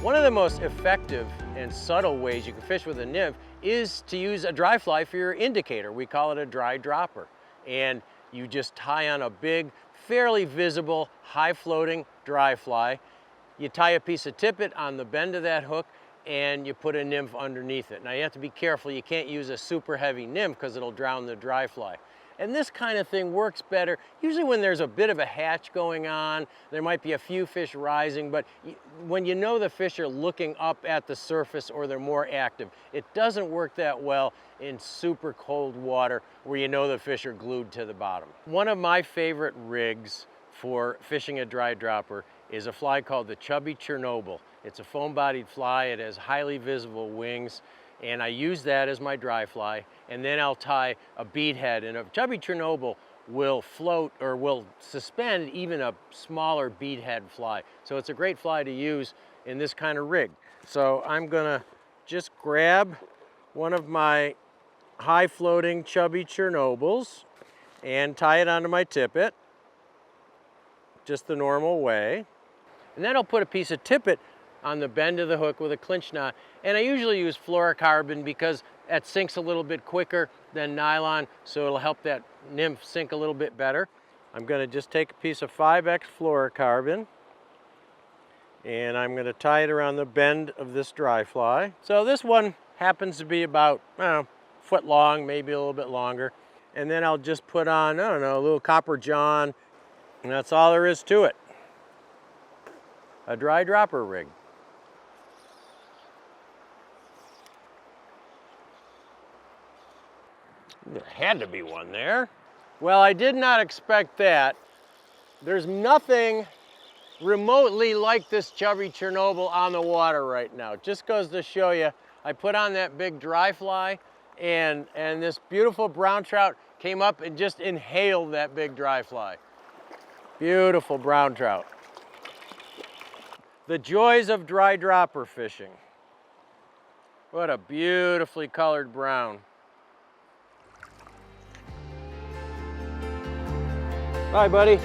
One of the most effective and subtle ways you can fish with a nymph is to use a dry fly for your indicator. We call it a dry dropper. And you just tie on a big, fairly visible, high-floating dry fly. You tie a piece of tippet on the bend of that hook and you put a nymph underneath it. Now you have to be careful. You can't use a super heavy nymph because it'll drown the dry fly. And this kind of thing works better usually when there's a bit of a hatch going on. There might be a few fish rising, but when you know the fish are looking up at the surface or they're more active, it doesn't work that well in super cold water where you know the fish are glued to the bottom. One of my favorite rigs for fishing a dry dropper is a fly called the Chubby Chernobyl. It's a foam-bodied fly. It has highly visible wings, and I use that as my dry fly, and then I'll tie a bead head, and a Chubby Chernobyl will float or will suspend even a smaller bead head fly. So it's a great fly to use in this kind of rig. So I'm gonna just grab one of my high-floating Chubby Chernobyls and tie it onto my tippet, just the normal way. And then I'll put a piece of tippet on the bend of the hook with a clinch knot. And I usually use fluorocarbon because that sinks a little bit quicker than nylon, so it'll help that nymph sink a little bit better. I'm gonna just take a piece of 5X fluorocarbon and I'm gonna tie it around the bend of this dry fly. So this one happens to be about, I don't know, a foot long, maybe a little bit longer. And then I'll just put on, I don't know, a little copper john, and that's all there is to it. A dry dropper rig. There had to be one there. Well, I did not expect that. There's nothing remotely like this Chubby Chernobyl on the water right now. Just goes to show you, I put on that big dry fly and this beautiful brown trout came up and just inhaled that big dry fly. Beautiful brown trout. The joys of dry dropper fishing. What a beautifully colored brown. Bye, buddy.